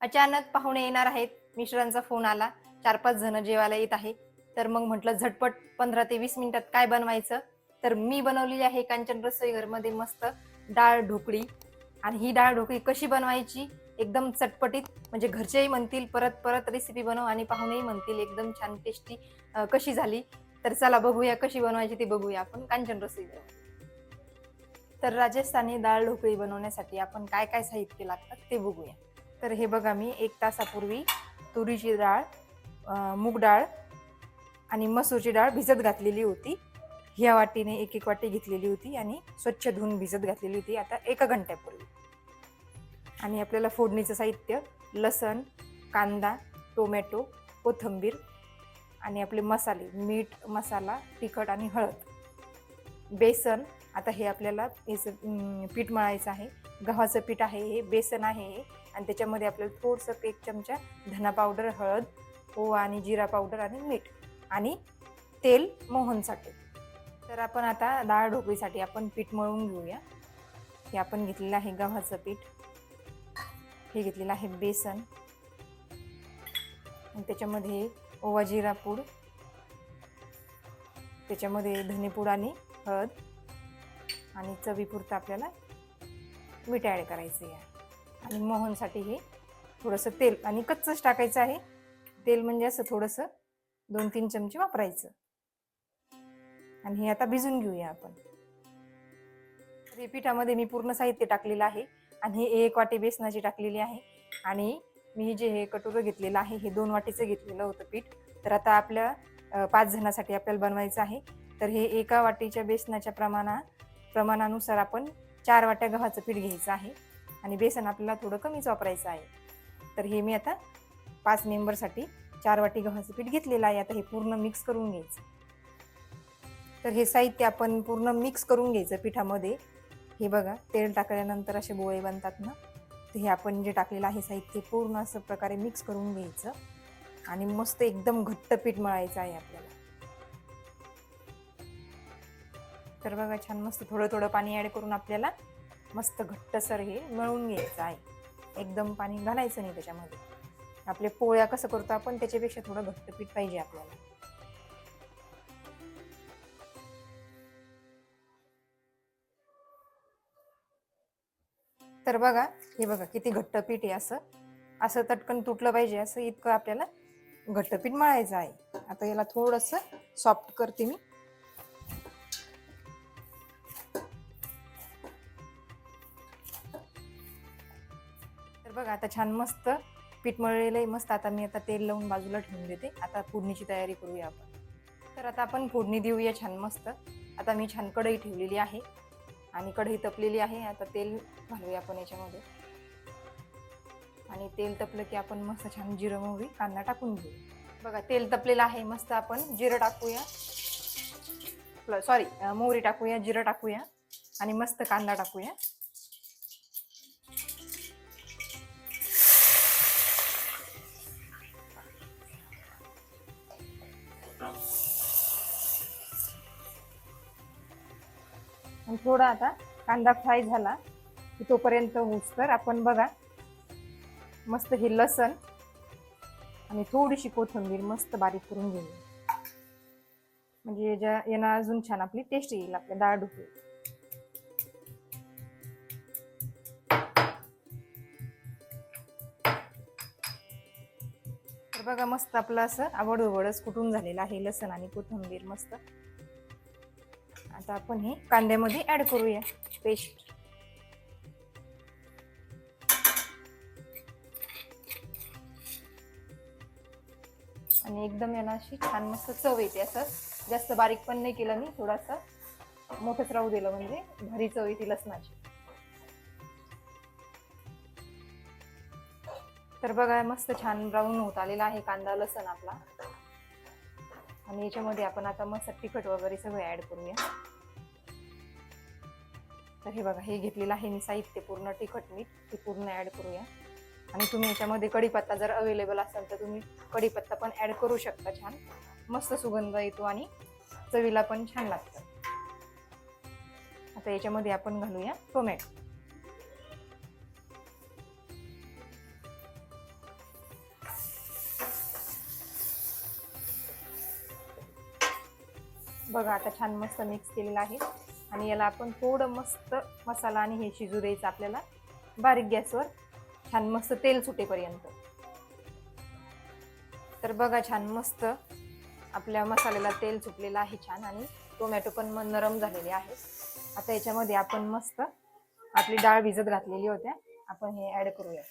अचानक पाहुणे येणार आहेत. मिस्टरांचा फोन आला. 4-5 जण जेवायला येत आहे. तर मग म्हटलं झटपट 15 ते 20 मिनिटात काय बनवायचं? तर मी बनवलेली आहे कांचन रसोईघरमध्ये मस्त डाळ ढोकळी. आणि ही डाळ ढोकळी कशी बनवायची? एकदम चटपटीत, म्हणजे घरचेही म्हणतील परत-परत रेसिपी बनव आणि पाहुणेही म्हणतील एकदम छान टेस्टी कशी झाली? तर चला बघूया कशी बनवायची ते बघूया आपण कांचन रसोईघर. तर राजस्थानी डाळ ढोकळी बनवण्यासाठी आपण काय-काय साहित्य लागतात ते बघूया. तर हे बघा, मी 1 तासापूर्वी तुरीची डाळ, मूग डाळ आणि मसूरची डाळ भिजत घातलेली होती. ह्या वाटीने 1-1 वाटी घेतलेली होती आणि स्वच्छ धुवून भिजत घातलेली होती आता 1 घंट्यापूर्वी. आणि आपल्याला फोडणीचं साहित्य लसण, कांदा, टोमॅटो, कोथिंबीर आणि आपले मसाले मीठ, मसाला, तिखट आणि हळद. बेसन, आता हे आपल्याला पीठ मळायचं आहे. गव्हाचं पीठ आहे हे, बेसन आहे हे आणि त्याच्यामध्ये आपल्याला थोडंसं 1 चमचा धना पावडर, हळद, ओवा आणि जिरा पावडर आणि मीठ आणि तेल मोहनसाठी. तर आपण आता डाळ ढोकळीसाठी आपण पीठ मळून घेऊया. हे आपण घेतलेलं आहे गव्हाचं पीठ, हे घेतलेलं आहे बेसन आणि त्याच्यामध्ये ओवा जिरा पूड, त्याच्यामध्ये धनेपूड आणि हळद आणि चवीपुरतं आपल्याला मीठ ॲड करायचं आहे. आणि मोहनसाठी हे थोडंसं तेल आणि कच्चंच टाकायचं आहे. तेल म्हणजे असं थोडंसं 2-3 चमचे वापरायचं. आणि हे आता भिजून घेऊया आपण. तर पिठामध्ये मी पूर्ण साहित्य टाकलेलं आहे आणि हे 1 वाटी बेसनाची टाकलेली आहे आणि मी जे हे कटोरं घेतलेलं आहे हे 2 वाटीचं घेतलेलं होतं पीठ. तर आता आपल्या 5 जणांसाठी आपल्याला बनवायचं आहे. तर हे 1 वाटीच्या बेसनाच्या प्रमाणानुसार आपण 4 वाट्या गव्हाचं पीठ घ्यायचं आहे आणि बेसन आपल्याला थोडं कमीच वापरायचं आहे. तर हे मी आता 5 मेंबरसाठी 4 वाटी गव्हाचं पीठ घेतलेलं आहे. आता हे पूर्ण मिक्स करून घ्यायचं. तर हे साहित्य आपण पूर्ण मिक्स करून घ्यायचं पिठामध्ये. हे बघा, तेल टाकल्यानंतर असे गोळे बनतात ना, तर हे आपण जे टाकलेलं आहे साहित्य पूर्ण असं प्रकारे मिक्स करून घ्यायचं आणि मस्त एकदम घट्ट पीठ मळायचं आहे आपल्याला. तर बघा, छान मस्त थोडं पाणी ॲड करून आपल्याला मस्त घट्टसर हे मळून घ्यायचं आहे. एकदम पाणी घालायचं नाही त्याच्यामध्ये. आपले पोळ्या कसं करतो आपण त्याच्यापेक्षा थोडं घट्ट पीठ पाहिजे आपल्याला. तर बघा, हे बघा किती घट्ट पीठ आहे. असं तटकन तुटलं पाहिजे, असं इतकं आपल्याला घट्ट पीठ मळायचं आहे. आता याला थोडंसं सॉफ्ट करते मी. तर बघा, आता छान मस्त पीठ मळलेलं आहे मस्त. आता मी तेल लावून बाजूला ठेवून देते. आता फोडणीची तयारी करूया आपण. तर आता आपण फोडणी देऊया छान मस्त. आता मी छान कढई ठेवलेली आहे आणि कढई तपलेली आहे. आता तेल घालूया आपण याच्यामध्ये आणि तेल तपलं की आपण मस्त छान जिरं, मोहरी, कांदा टाकून घेऊ. बघा, तेल तपलेलं आहे मस्त. आपण जिरं टाकूया, सॉरी मोहरी टाकूया, जिरं टाकूया आणि मस्त कांदा टाकूया. आणि थोडा आता कांदा फ्राय झाला की तोपर्यंत होऊस्तर आपण बघा मस्त हे लसण आणि थोडीशी कोथिंबीर मस्त बारीक करून घेऊया, म्हणजे यानं अजून छान आपली टेस्ट येईल आपल्या डाळ ढोकळी. तर बघा, मस्त आपलं असं आवडवडच कुटून झालेलं आहे लसण आणि कोथिंबीर मस्त. आता आपण हे कांद्यामध्ये ऍड करूया पेस्ट. आणि एकदम याला अशी छान मस्त चव येते. असं जास्त बारीक पण नाही केलं मी, थोडासा मोठंच राहू दिलं म्हणजे भारी चव येते लसणाची. तर बघा, मस्त छान ब्राऊन होत आलेला आहे कांदा लसण आपला. आणि याच्यामध्ये आपण आता मस्त तिखट वगैरे सगळं ऍड करूया. तर हे बघा, हे घेतलेलं आहे मी साहित्य पूर्ण तिखट मीठ, ते पूर्ण ऍड करूया. आणि तुम्ही याच्यामध्ये कढीपत्ता जर अवेलेबल असेल तर तुम्ही कढीपत्ता पण ऍड करू शकता. छान मस्त सुगंध येतो आणि चवीला पण छान लागतं. आता याच्यामध्ये आपण घालूया टोमॅटो. बघा आता छान मस्त मिक्स केलेलं आहे आणि याला आपण थोडं मस्त मसाला आणि हे शिजू द्यायचं आपल्याला बारीक गॅसवर, छान मस्त तेल सुटेपर्यंत. तर बघा छान मस्त आपल्या मसाल्याला तेल सुटलेलं आहे छान आणि टोमॅटो पण नरम झालेले आहे. आता याच्यामध्ये आपण मस्त आपली डाळ भिजत घातलेली होत्या आपण हे ऍड करूया.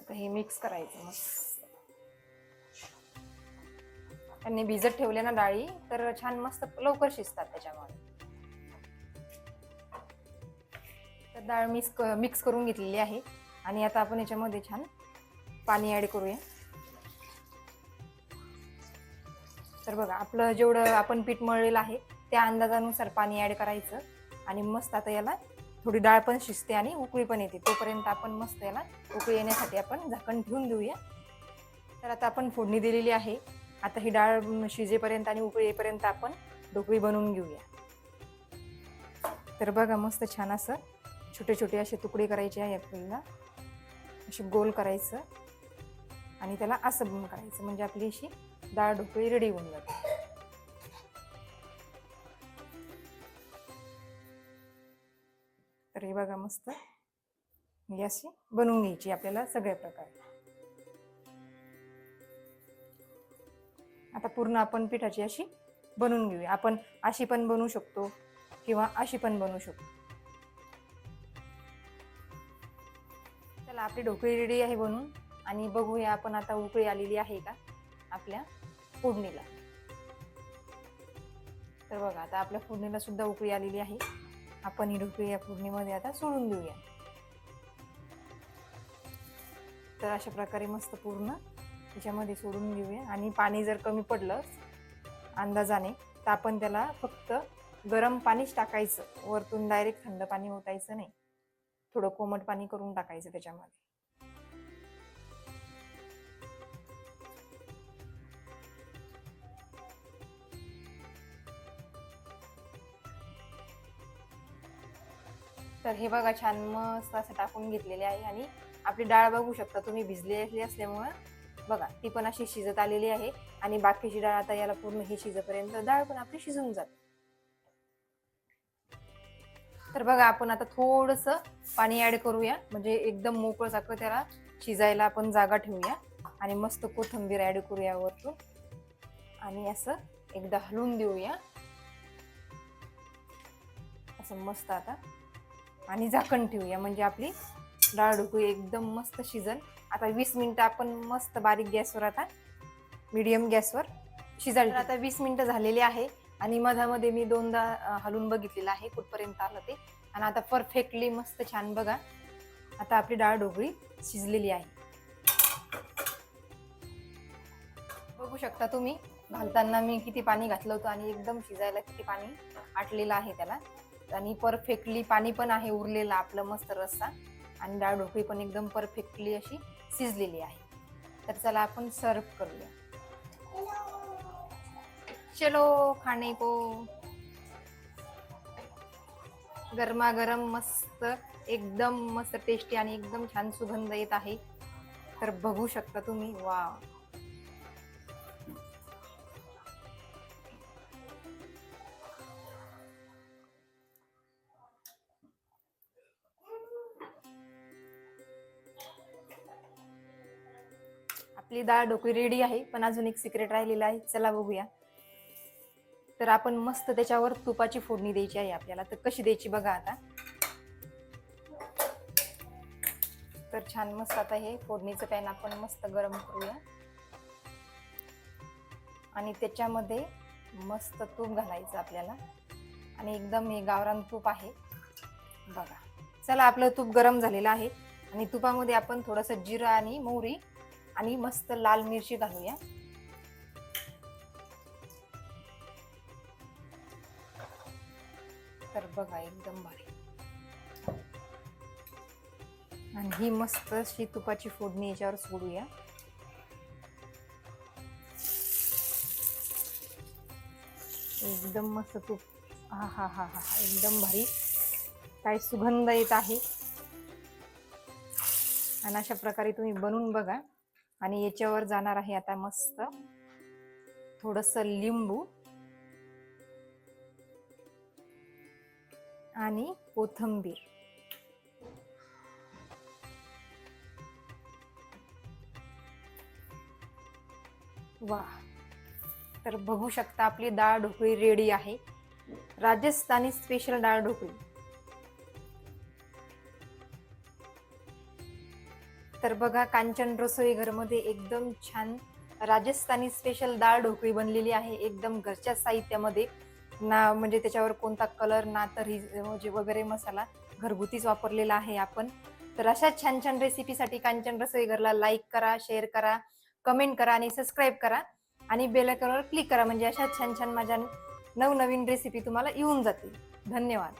आता हे मिक्स करायचं मस्त. त्यांनी भिजत ठेवले ना डाळी तर छान मस्त लवकर शिजतात त्याच्यामुळे. तर डाळ मिक्स करून घेतलेली आहे आणि आता आपण याच्यामध्ये छान पाणी ऍड करूया. तर बघा आपलं जेवढं आपण पीठ मळलेलं आहे त्या अंदाजानुसार पाणी ऍड करायचं आणि मस्त आता याला थोडी डाळ पण शिजते आणि उकळी पण येते, तोपर्यंत आपण मस्त याला उकळी येण्यासाठी आपण झाकण ठेवून देऊया. तर आता आपण फोडणी दिलेली आहे. आता ही डाळ शिजेपर्यंत आणि उकळी येईपर्यंत आपण ढोकळी बनवून घेऊया. तर बघा मस्त छान असं छोटे छोटे असे तुकडे करायचे आहे आपल्याला, असे गोल करायचं आणि त्याला असं बंद करायचं म्हणजे आपली अशी डाळ ढोकळी रेडी होऊन जाते. तर हे बघा मस्त ही अशी बनवून घ्यायची आपल्याला सगळ्या प्रकारे. आता पूर्ण आपण पिठाची अशी बनवून घेऊया. आपण अशी पण बनवू शकतो किंवा अशी पण बनवू शकतो. चला आपली ढोकळी रेडी आहे बनवून आणि बघूया आपण आता उकळी आलेली आहे का आपल्या फोडणीला. तर बघा आता आपल्या फोडणीला सुद्धा उकळी आलेली आहे. आपण ही ढोकळी या फोडणीमध्ये आता सोडून देऊया. तर अशा प्रकारे मस्त पूर्ण त्याच्यामध्ये सोडून घेऊया आणि पाणी जर कमी पडलं अंदाजाने तर आपण त्याला फक्त गरम पाणीच टाकायचं, वरतून डायरेक्ट थंड पाणी ओतायचं नाही, थोडं कोमट पाणी करून टाकायचं त्याच्यामध्ये. तर हे बघा छान मस्त असं टाकून घेतलेले आहे आणि आपली डाळ बघू शकता तुम्ही भिजलेली असल्यामुळे बघा ती पण अशी शिजत आलेली आहे आणि बाकीची डाळ आता याला पूर्ण हे शिजेपर्यंत डाळ पण आपली शिजून जाते. तर बघा आपण आता थोडस पाणी ऍड करूया म्हणजे एकदम मोकळं सारखं त्याला शिजायला आपण जागा ठेवूया आणि मस्त कोथिंबीर ऍड करूया वरतून आणि असं एकदा हलवून देऊया असं मस्त आता आणि झाकण ठेवूया म्हणजे आपली डाळ ढोकळी एकदम मस्त शिजन. आता 20 मिनिटं आपण मस्त बारीक गॅसवर आता मीडियम गॅसवर शिजायला. आता 20 मिनिटं झालेली आहे आणि मधामध्ये मी दोनदा हलवून बघितलेलं आहे कुठपर्यंत आलं ते आणि आता परफेक्टली मस्त छान बघा आता आपली डाळ ढोकळी शिजलेली आहे. बघू शकता तुम्ही घालताना मी किती पाणी घातलं होतं आणि एकदम शिजायला किती पाणी आटलेलं आहे त्याला आणि परफेक्टली पाणी पण आहे उरलेलं आपलं मस्त रस्सा आणि डाळ ढोकळी पण एकदम परफेक्टली अशी शिजलेली आहे. तर चला आपण सर्व करूया. चलो खाने को. गरमागरम मस्त एकदम मस्त टेस्टी आणि एकदम छान सुगंध येत आहे. तर बघू शकता तुम्ही. वा आपली डाळ ढोकळी रेडी आहे पण अजून एक सिक्रेट राहिलेला आहे, चला बघूया. तर आपण मस्त त्याच्यावर तुपाची फोडणी द्यायची आहे आपल्याला. तर कशी द्यायची बघा आता. तर छान मस्त आता हे फोडणीचं पॅन आपण मस्त गरम करूया आणि त्याच्यामध्ये मस्त तूप घालायचं आपल्याला आणि एकदम हे गावरान तूप आहे बघा. चला आपलं तूप गरम झालेलं आहे आणि तुपामध्ये आपण थोडंसं जिरं आणि मोहरी आणि मस्त लाल मिरची घालूया. तर बघा एकदम भारी आणि ही मस्त अशी तुपाची फोडणी याच्यावर सोडूया. एकदम मस्त तूप. हा हा हा हा एकदम भारी काय सुगंध येत आहे. आणि अशा प्रकारे तुम्ही बनवून बघा. आणि याच्यावर जाणार आहे आता मस्त थोडस लिंबू आणि कोथिंबीर. वा, तर बघू शकता आपली डाळ ढोकळी रेडी आहे. राजस्थानी स्पेशल डाळ ढोकळी. तर बघा, कांचन रसोई घरमध्ये एकदम छान राजस्थानी स्पेशल डाळ ढोकळी बनलेली आहे. एकदम घरच्या साहित्यामध्ये, ना म्हणजे त्याच्यावर कोणता कलर ना तरी म्हणजे वगैरे मसाला, घरगुतीच वापरलेला आहे आपण. तर अशा छान छान रेसिपीसाठी कांचन रसोई घरला लाईक करा, शेअर करा, कमेंट करा आणि सबस्क्राईब करा आणि बेल आयकॉनवर क्लिक करा, म्हणजे अशा छान छान माझ्या नवनवीन रेसिपी तुम्हाला येऊन जातील. धन्यवाद.